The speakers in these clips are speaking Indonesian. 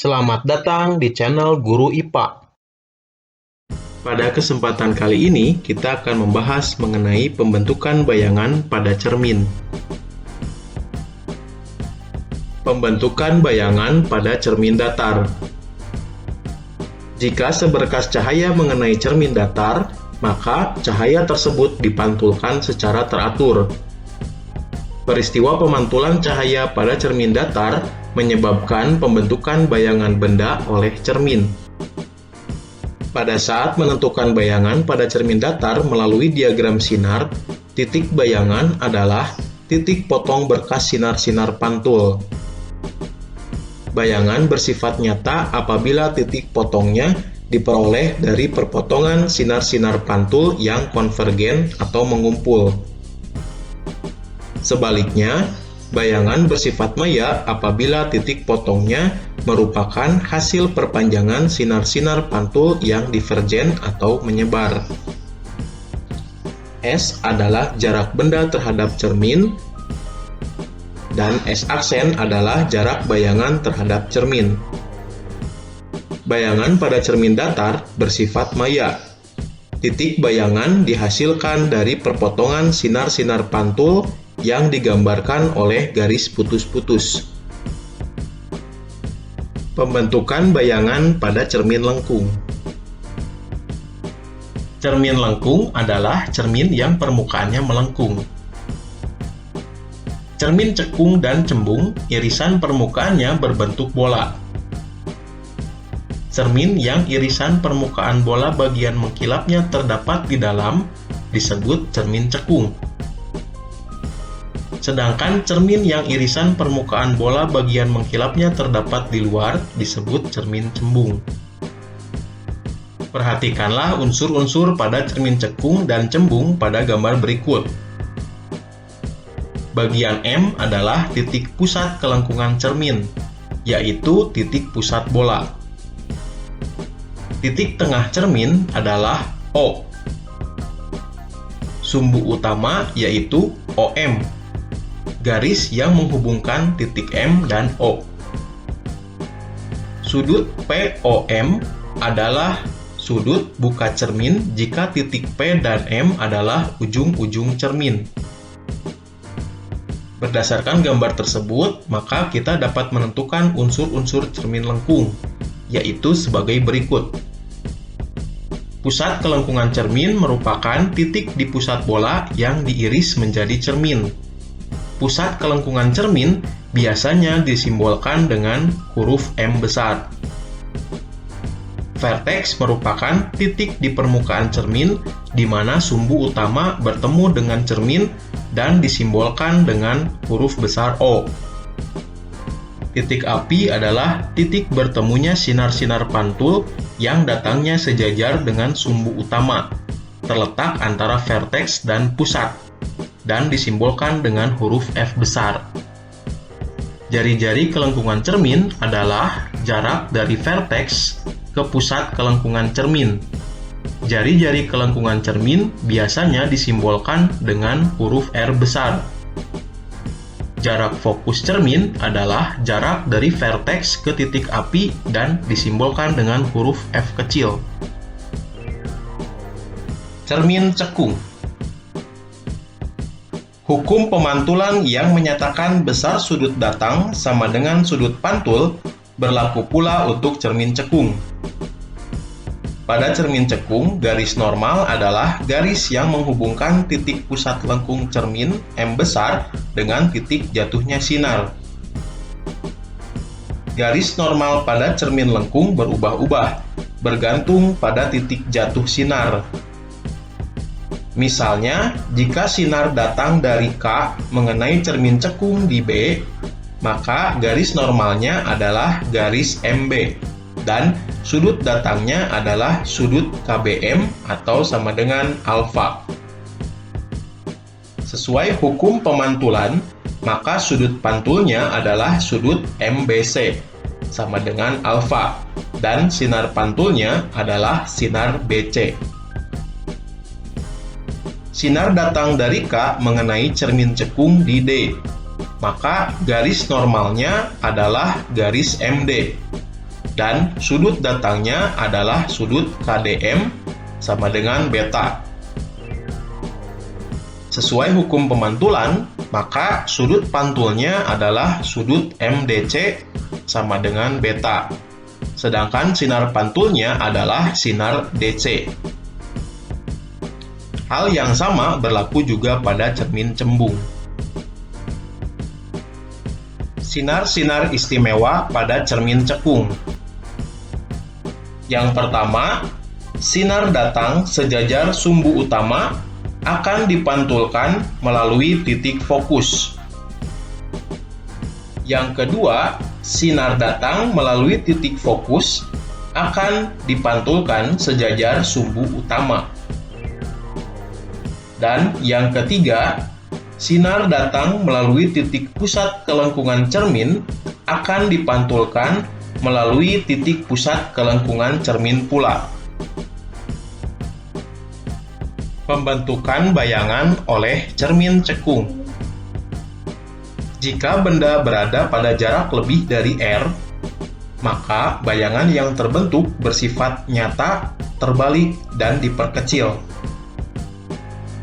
Selamat datang di channel Guru IPA. Pada kesempatan kali ini, kita akan membahas mengenai pembentukan bayangan pada cermin. Pembentukan bayangan pada cermin datar. Jika seberkas cahaya mengenai cermin datar, maka cahaya tersebut dipantulkan secara teratur. Peristiwa pemantulan cahaya pada cermin datar menyebabkan pembentukan bayangan benda oleh cermin. Pada saat menentukan bayangan pada cermin datar melalui diagram sinar, titik bayangan adalah titik potong berkas sinar-sinar pantul. Bayangan bersifat nyata apabila titik potongnya diperoleh dari perpotongan sinar-sinar pantul yang konvergen atau mengumpul. Sebaliknya, bayangan bersifat maya apabila titik potongnya merupakan hasil perpanjangan sinar-sinar pantul yang divergen atau menyebar. S adalah jarak benda terhadap cermin, dan S aksen adalah jarak bayangan terhadap cermin. Bayangan pada cermin datar bersifat maya. Titik bayangan dihasilkan dari perpotongan sinar-sinar pantul yang digambarkan oleh garis putus-putus. Pembentukan bayangan pada cermin lengkung. Cermin lengkung adalah cermin yang permukaannya melengkung. Cermin cekung dan cembung, irisan permukaannya berbentuk bola. Cermin yang irisan permukaan bola bagian mengkilapnya terdapat di dalam disebut cermin cekung. Sedangkan cermin yang irisan permukaan bola bagian mengkilapnya terdapat di luar disebut cermin cembung. Perhatikanlah unsur-unsur pada cermin cekung dan cembung pada gambar berikut. Bagian M adalah titik pusat kelengkungan cermin, yaitu titik pusat bola. Titik tengah cermin adalah O. Sumbu utama yaitu OM. Garis yang menghubungkan titik M dan O. Sudut POM adalah sudut buka cermin jika titik P dan M adalah ujung-ujung cermin. Berdasarkan gambar tersebut, maka kita dapat menentukan unsur-unsur cermin lengkung, yaitu sebagai berikut. Pusat kelengkungan cermin merupakan titik di pusat bola yang diiris menjadi cermin. Pusat kelengkungan cermin biasanya disimbolkan dengan huruf M besar. Vertex merupakan titik di permukaan cermin di mana sumbu utama bertemu dengan cermin dan disimbolkan dengan huruf besar O. Titik api adalah titik bertemunya sinar-sinar pantul yang datangnya sejajar dengan sumbu utama, terletak antara vertex dan pusat, dan disimbolkan dengan huruf F besar. Jari-jari kelengkungan cermin adalah jarak dari vertex ke pusat kelengkungan cermin. Jari-jari kelengkungan cermin biasanya disimbolkan dengan huruf R besar. Jarak fokus cermin adalah jarak dari vertex ke titik api dan disimbolkan dengan huruf F kecil. Cermin cekung. Hukum pemantulan yang menyatakan besar sudut datang sama dengan sudut pantul berlaku pula untuk cermin cekung. Pada cermin cekung, garis normal adalah garis yang menghubungkan titik pusat lengkung cermin M besar dengan titik jatuhnya sinar. Garis normal pada cermin lengkung berubah-ubah, bergantung pada titik jatuh sinar. Misalnya, jika sinar datang dari K mengenai cermin cekung di B, maka garis normalnya adalah garis MB, dan sudut datangnya adalah sudut KBM atau sama dengan alfa. Sesuai hukum pemantulan, maka sudut pantulnya adalah sudut MBC, sama dengan alfa, dan sinar pantulnya adalah sinar BC. Sinar datang dari K mengenai cermin cekung di D, maka garis normalnya adalah garis MD. dan sudut datangnya adalah sudut KDM sama dengan beta. Sesuai hukum pemantulan, maka sudut pantulnya adalah sudut MDC sama dengan beta. Sedangkan sinar pantulnya adalah sinar DC. Hal yang sama berlaku juga pada cermin cembung. Sinar-sinar istimewa pada cermin cekung. Yang pertama, sinar datang sejajar sumbu utama akan dipantulkan melalui titik fokus. Yang kedua, sinar datang melalui titik fokus akan dipantulkan sejajar sumbu utama. Dan yang ketiga, sinar datang melalui titik pusat kelengkungan cermin akan dipantulkan melalui titik pusat kelengkungan cermin pula. Pembentukan bayangan oleh cermin cekung. Jika benda berada pada jarak lebih dari R, maka bayangan yang terbentuk bersifat nyata, terbalik, dan diperkecil.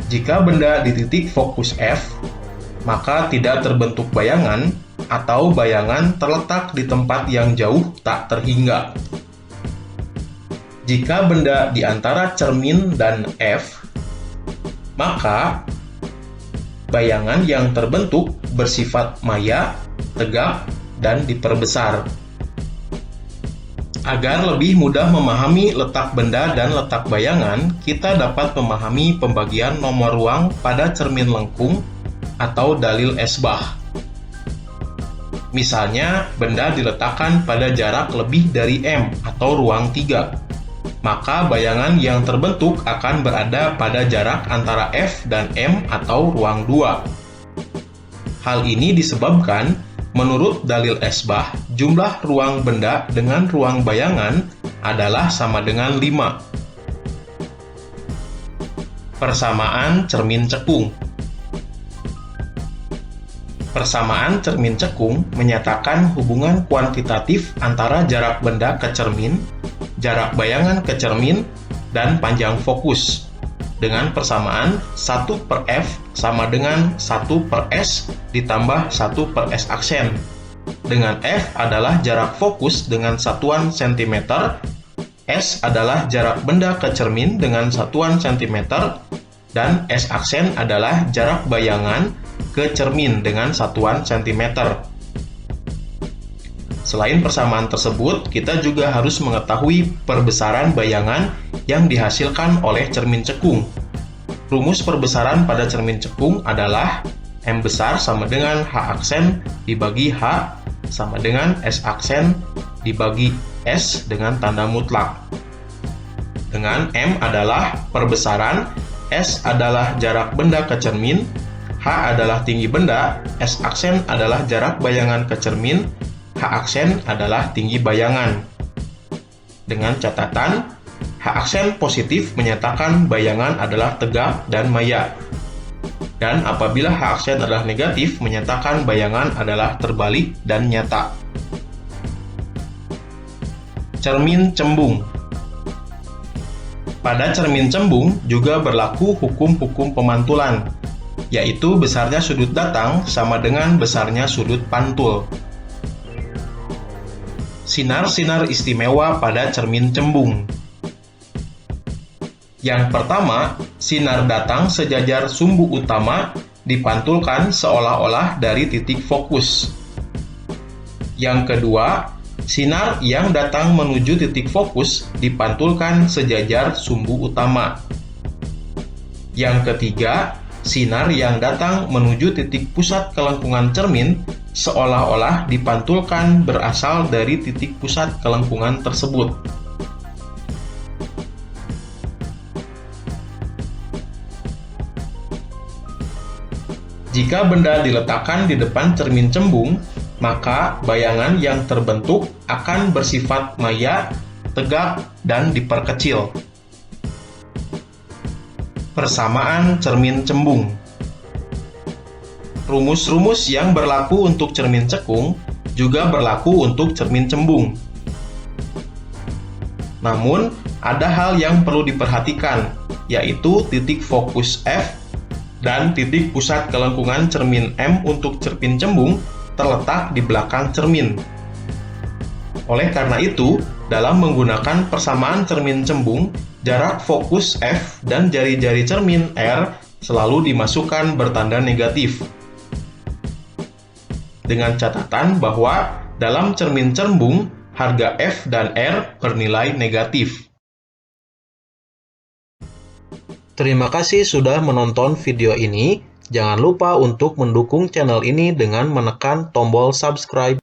Jika benda di titik fokus F, maka tidak terbentuk bayangan atau bayangan terletak di tempat yang jauh tak terhingga. Jika benda di antara cermin dan F, maka bayangan yang terbentuk bersifat maya, tegak, dan diperbesar. Agar lebih mudah memahami letak benda dan letak bayangan, kita dapat memahami pembagian nomor ruang pada cermin lengkung atau dalil esbah. Misalnya, benda diletakkan pada jarak lebih dari M atau ruang 3, maka bayangan yang terbentuk akan berada pada jarak antara F dan M atau ruang 2. Hal ini disebabkan menurut dalil esbah, jumlah ruang benda dengan ruang bayangan adalah sama dengan 5. Persamaan cermin cekung. Persamaan cermin cekung menyatakan hubungan kuantitatif antara jarak benda ke cermin, jarak bayangan ke cermin, dan panjang fokus. Dengan persamaan 1/F sama dengan 1/S ditambah 1/S aksen. Dengan F adalah jarak fokus dengan satuan cm, S adalah jarak benda ke cermin dengan satuan cm, dan S aksen adalah jarak bayangan ke cermin dengan satuan cm. Selain persamaan tersebut, kita juga harus mengetahui perbesaran bayangan yang dihasilkan oleh cermin cekung. Rumus perbesaran pada cermin cekung adalah M besar sama dengan H aksen dibagi H sama dengan S aksen dibagi S dengan tanda mutlak. Dengan M adalah perbesaran, S adalah jarak benda ke cermin, H adalah tinggi benda, S aksen adalah jarak bayangan ke cermin, H aksen adalah tinggi bayangan. Dengan catatan, H aksen positif menyatakan bayangan adalah tegak dan maya. Dan apabila H aksen adalah negatif, menyatakan bayangan adalah terbalik dan nyata. Cermin cembung. Pada cermin cembung juga berlaku hukum-hukum pemantulan, yaitu besarnya sudut datang sama dengan besarnya sudut pantul. Sinar-sinar istimewa pada cermin cembung. Yang pertama, sinar datang sejajar sumbu utama dipantulkan seolah-olah dari titik fokus. Yang kedua, sinar yang datang menuju titik fokus dipantulkan sejajar sumbu utama. Yang ketiga, sinar yang datang menuju titik pusat kelengkungan cermin seolah-olah dipantulkan berasal dari titik pusat kelengkungan tersebut. Jika benda diletakkan di depan cermin cembung, maka bayangan yang terbentuk akan bersifat maya, tegak, dan diperkecil. Persamaan cermin cembung. Rumus-rumus yang berlaku untuk cermin cekung juga berlaku untuk cermin cembung. Namun, ada hal yang perlu diperhatikan, yaitu titik fokus F dan titik pusat kelengkungan cermin M untuk cermin cembung terletak di belakang cermin. Oleh karena itu, dalam menggunakan persamaan cermin cembung, jarak fokus F dan jari-jari cermin R selalu dimasukkan bertanda negatif. Dengan catatan bahwa dalam cermin cembung, harga F dan R bernilai negatif. Terima kasih sudah menonton video ini. Jangan lupa untuk mendukung channel ini dengan menekan tombol subscribe.